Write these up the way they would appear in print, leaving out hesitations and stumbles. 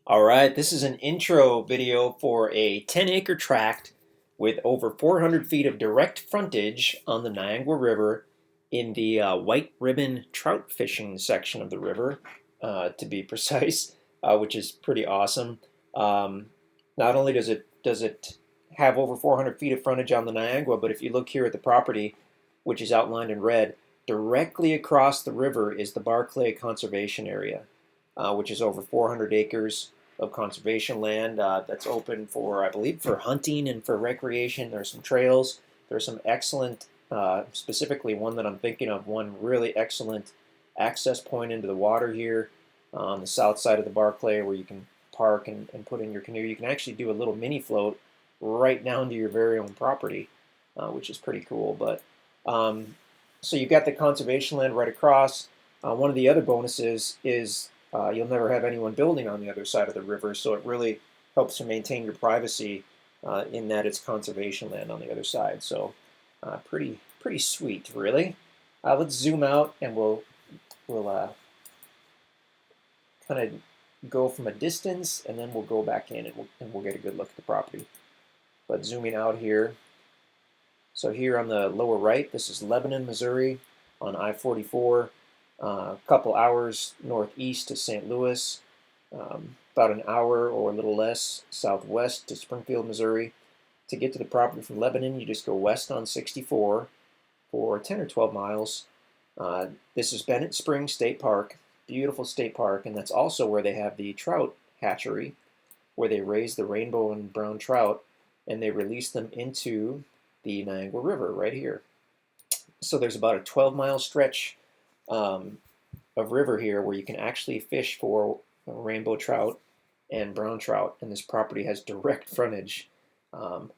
All right, this is an intro video for a 10-acre tract with over 400 feet of direct frontage on the Niangua River in the White Ribbon Trout Fishing section of the river, to be precise, which is pretty awesome. Um, Not only does it have over 400 feet of frontage on the Niangua, but if you look here at the property, which is outlined in red, directly across the river is the Barclay Conservation Area, which is over 400 acres of conservation land that's open for, I believe, for hunting and for recreation. There's some trails. There's some excellent, specifically one that I'm thinking of, one really excellent access point into the water here on the south side of the Barclay where you can park and put in your canoe. You can actually do a little mini float right down to your very own property, which is pretty cool. But so you've got the conservation land right across. One of the other bonuses is you'll never have anyone building on the other side of the river, so it really helps to maintain your privacy in that it's conservation land on the other side. So pretty sweet, really. Let's zoom out and we'll kind of go from a distance, and then we'll go back in and we'll get a good look at the property. But zooming out here, so here on the lower right, this is Lebanon, Missouri, on I-44. A couple hours northeast to St. Louis, about an hour or a little less southwest to Springfield, Missouri. To get to the property from Lebanon, you just go west on 64 for 10 or 12 miles. This is Bennett Springs State Park, beautiful state park, and that's also where they have the trout hatchery, where they raise the rainbow and brown trout, and they release them into the Niangua River right here. So there's about a 12-mile stretch of river here where you can actually fish for rainbow trout and brown trout, and this property has direct frontage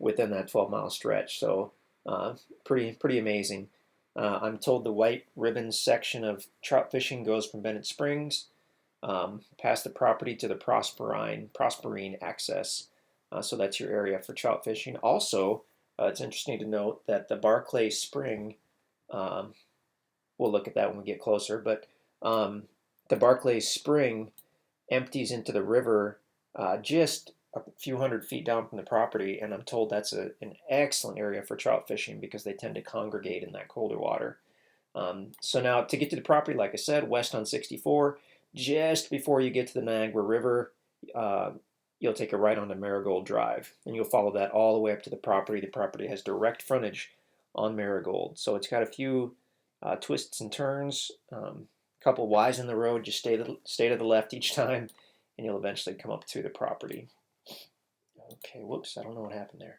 within that 12-mile stretch. So pretty amazing. I'm told the White Ribbon section of trout fishing goes from Bennett Springs past the property to the Prosperine access. So that's your area for trout fishing. Also, it's interesting to note that the Barclay Spring, we'll look at that when we get closer, but the Barclay Spring empties into the river just a few hundred feet down from the property, and I'm told that's an excellent area for trout fishing because they tend to congregate in that colder water. So now to get to the property, like I said, west on 64, just before you get to the Niangua River, you'll take a right onto Marigold Drive, and you'll follow that all the way up to the property. The property has direct frontage on Marigold, so it's got a few twists and turns, couple Y's in the road. Just stay to the left each time, and you'll eventually come up to the property. Okay, whoops, I don't know what happened there.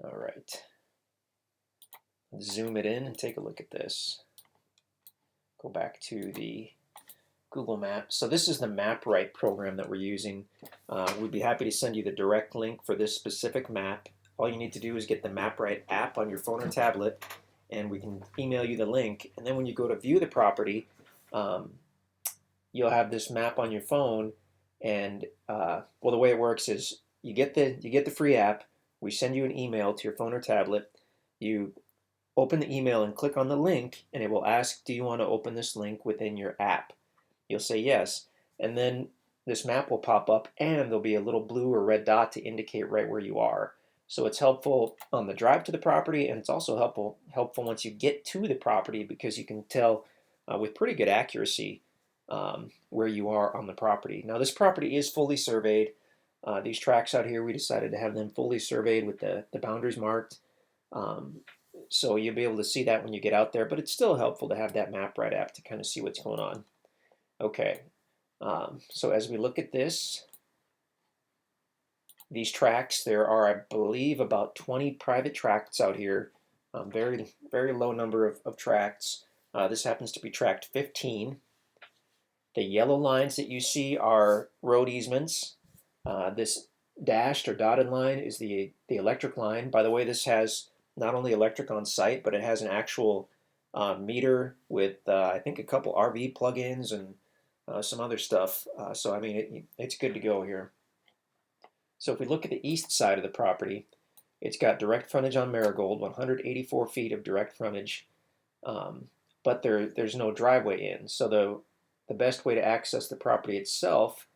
All right, let's zoom it in and take a look at this. Go back to the Google Maps. So this is the MapRight program that we're using. We'd be happy to send you the direct link for this specific map. All you need to do is get the MapRight app on your phone or tablet, and we can email you the link. And then when you go to view the property, you'll have this map on your phone. And well, the way it works is you get the free app. We send you an email to your phone or tablet. You open the email and click on the link, and it will ask, do you want to open this link within your app? You'll say yes, and then this map will pop up, and there'll be a little blue or red dot to indicate right where you are. So it's helpful on the drive to the property, and it's also helpful once you get to the property because you can tell with pretty good accuracy where you are on the property. Now this property is fully surveyed. These tracks out here, we decided to have them fully surveyed with the boundaries marked. So you'll be able to see that when you get out there, but it's still helpful to have that MapRight app to kind of see what's going on. Okay, so as we look at this, these tracts, there are, I believe, about 20 private tracts out here. Very low number of tracts. This happens to be tract 15. The yellow lines that you see are road easements. This dashed or dotted line is the electric line. By the way, this has not only electric on site, but it has an actual meter with, I think, a couple RV plugins and some other stuff. So, I mean, it's good to go here. So if we look at the east side of the property, it's got direct frontage on Marigold, 184 feet of direct frontage, but there's no driveway in. So the best way to access the property itself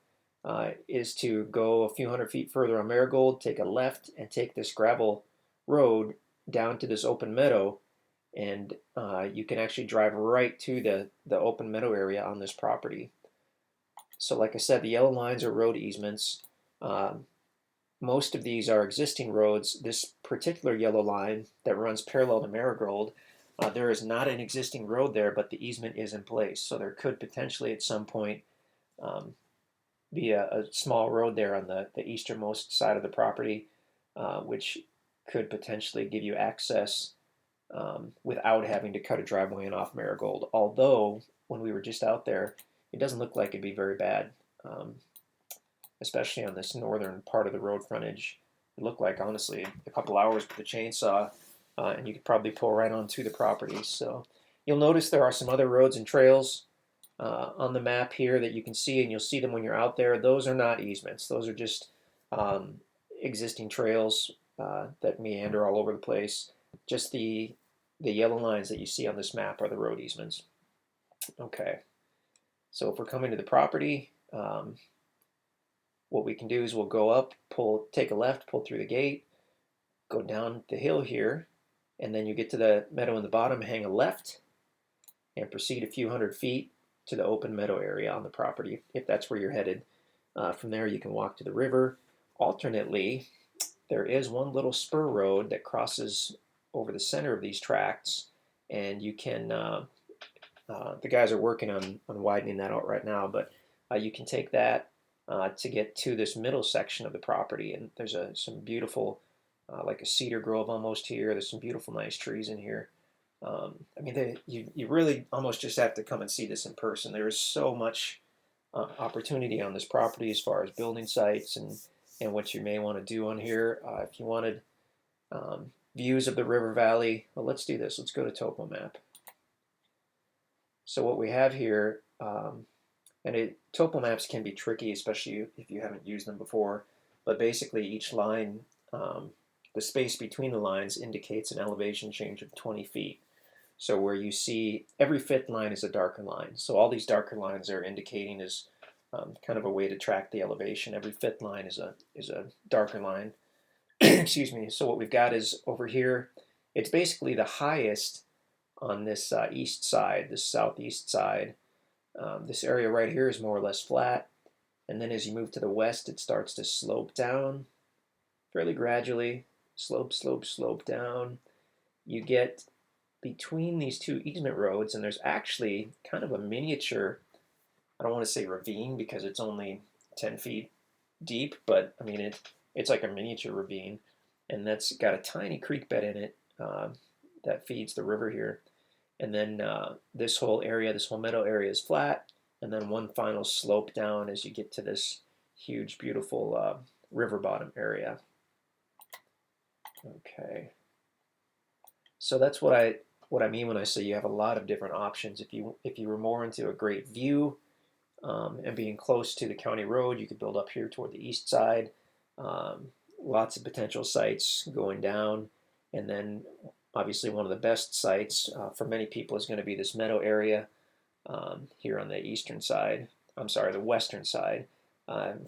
is to go a few hundred feet further on Marigold, take a left, and take this gravel road down to this open meadow, and you can actually drive right to the open meadow area on this property. So like I said, the yellow lines are road easements. Most of these are existing roads. This particular yellow line that runs parallel to Marigold, there is not an existing road there, but the easement is in place. So there could potentially at some point be a small road there on the easternmost side of the property, which could potentially give you access without having to cut a driveway in off Marigold. Although, when we were just out there, it doesn't look like it'd be very bad, especially on this northern part of the road frontage. It looked like, honestly, a couple hours with the chainsaw, and you could probably pull right onto the property. So you'll notice there are some other roads and trails on the map here that you can see, and you'll see them when you're out there. Those are not easements. Those are just existing trails that meander all over the place. Just the yellow lines that you see on this map are the road easements. Okay, so if we're coming to the property, what we can do is we'll go up, take a left, pull through the gate, go down the hill here, and then you get to the meadow in the bottom, hang a left, and proceed a few hundred feet to the open meadow area on the property, if that's where you're headed. From there, you can walk to the river. Alternately, there is one little spur road that crosses over the center of these tracts, and you can, the guys are working on widening that out right now, but you can take that to get to this middle section of the property, and there's some beautiful, like a cedar grove almost here. There's some beautiful, nice trees in here. I mean, you really almost just have to come and see this in person. There is so much opportunity on this property as far as building sites and what you may want to do on here. If you wanted views of the river valley, well, let's do this. Let's go to Topo Map. So what we have here, topo maps can be tricky, especially if you haven't used them before, but basically each line, the space between the lines indicates an elevation change of 20 feet. So where you see every fifth line is a darker line. So all these darker lines are indicating is kind of a way to track the elevation. Every fifth line is a darker line. Excuse me. So what we've got is over here, it's basically the highest on this east side, this southeast side. This area right here is more or less flat. And then as you move to the west, it starts to slope down fairly gradually. Slope, slope, slope down. You get between these two easement roads, and there's actually kind of a miniature, I don't want to say ravine because it's only 10 feet deep, but I mean, it's like a miniature ravine, and that's got a tiny creek bed in it that feeds the river here. And then this whole area, this whole meadow area is flat, and then one final slope down as you get to this huge, beautiful river bottom area. Okay. So that's what I mean when I say you have a lot of different options. If you were more into a great view and being close to the county road, you could build up here toward the east side. Lots of potential sites going down, and then obviously one of the best sites for many people is going to be this meadow area here on the eastern side. I'm sorry, the western side.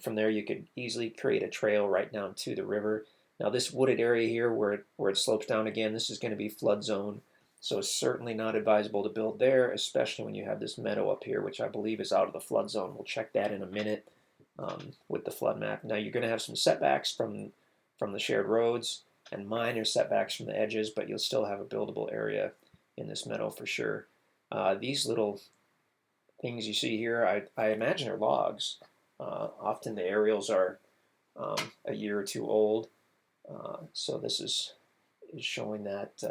From there, you could easily create a trail right down to the river. Now, this wooded area here where it slopes down again, this is going to be flood zone. So it's certainly not advisable to build there, especially when you have this meadow up here, which I believe is out of the flood zone. We'll check that in a minute with the flood map. Now, you're going to have some setbacks from the shared roads and minor setbacks from the edges, but you'll still have a buildable area in this meadow for sure. These little things you see here, I imagine are logs. Often the aerials are a year or two old. So this is showing that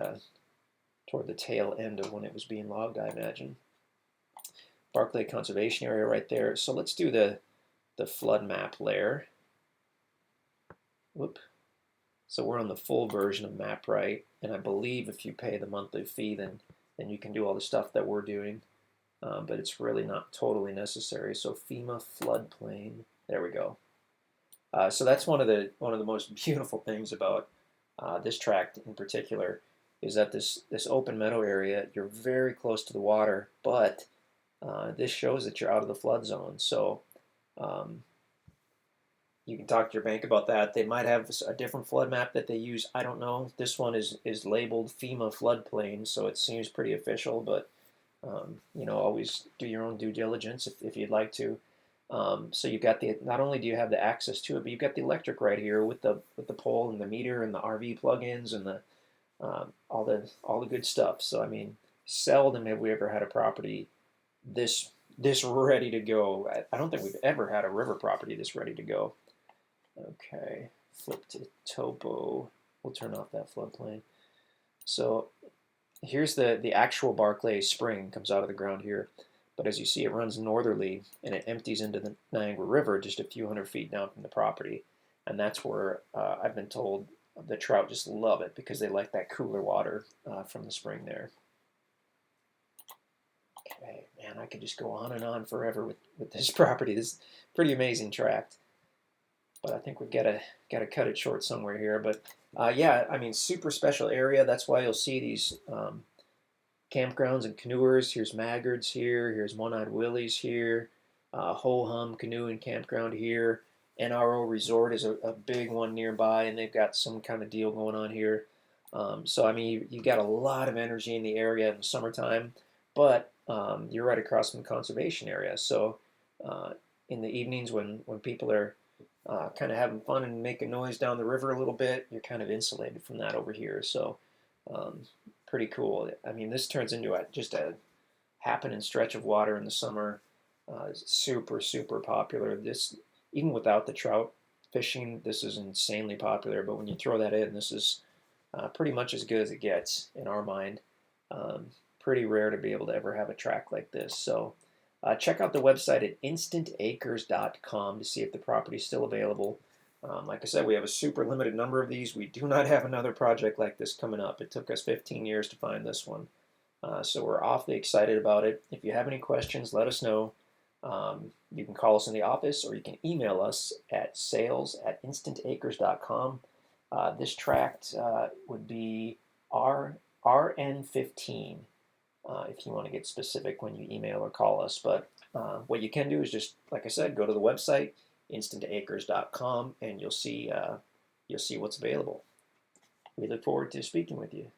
toward the tail end of when it was being logged, I imagine. Bark Lake Conservation Area right there. So let's do the flood map layer. Whoop. So we're on the full version of MapRight, and I believe if you pay the monthly fee, then you can do all the stuff that we're doing, but it's really not totally necessary. So FEMA floodplain, there we go. So that's one of the most beautiful things about this tract in particular is that this open meadow area, you're very close to the water, but this shows that you're out of the flood zone. So you can talk to your bank about that. They might have a different flood map that they use. I don't know. This one is labeled FEMA floodplain, so it seems pretty official. But you know, always do your own due diligence if you'd like to. So you've got the not only do you have the access to it, but you've got the electric right here with the pole and the meter and the RV plugins and the all the good stuff. So I mean, seldom have we ever had a property this ready to go. I don't think we've ever had a river property this ready to go. Okay, flip to topo. We'll turn off that floodplain. So here's the actual Barclay Spring comes out of the ground here. But as you see, it runs northerly and it empties into the Niangua River just a few hundred feet down from the property. And that's where I've been told the trout just love it because they like that cooler water from the spring there. Okay, man, I could just go on and on forever with this property. This is a pretty amazing tract. But I think we've got to cut it short somewhere here. But yeah, I mean, super special area. That's why you'll see these campgrounds and canoers. Here's Maggards here. Here's One-Eyed Willie's here. Ho Hum Canoe and Campground here. NRO Resort is a big one nearby, and they've got some kind of deal going on here. So, I mean, you got a lot of energy in the area in the summertime, but you're right across from the conservation area. So, in the evenings when people are kind of having fun and making noise down the river a little bit, you're kind of insulated from that over here. So, pretty cool. I mean, this turns into just a happening stretch of water in the summer. Super, super popular. This, even without the trout fishing, this is insanely popular. But when you throw that in, this is pretty much as good as it gets in our mind. Pretty rare to be able to ever have a tract like this. So check out the website at InstantAcres.com to see if the property is still available. Like I said, we have a super limited number of these. We do not have another project like this coming up. It took us 15 years to find this one. So we're awfully excited about it. If you have any questions, let us know. You can call us in the office or you can email us at sales@instantacres.com. This tract would be RN15 if you want to get specific when you email or call us. But what you can do is just, like I said, go to the website, InstantAcres.com, and you'll see what's available. We look forward to speaking with you.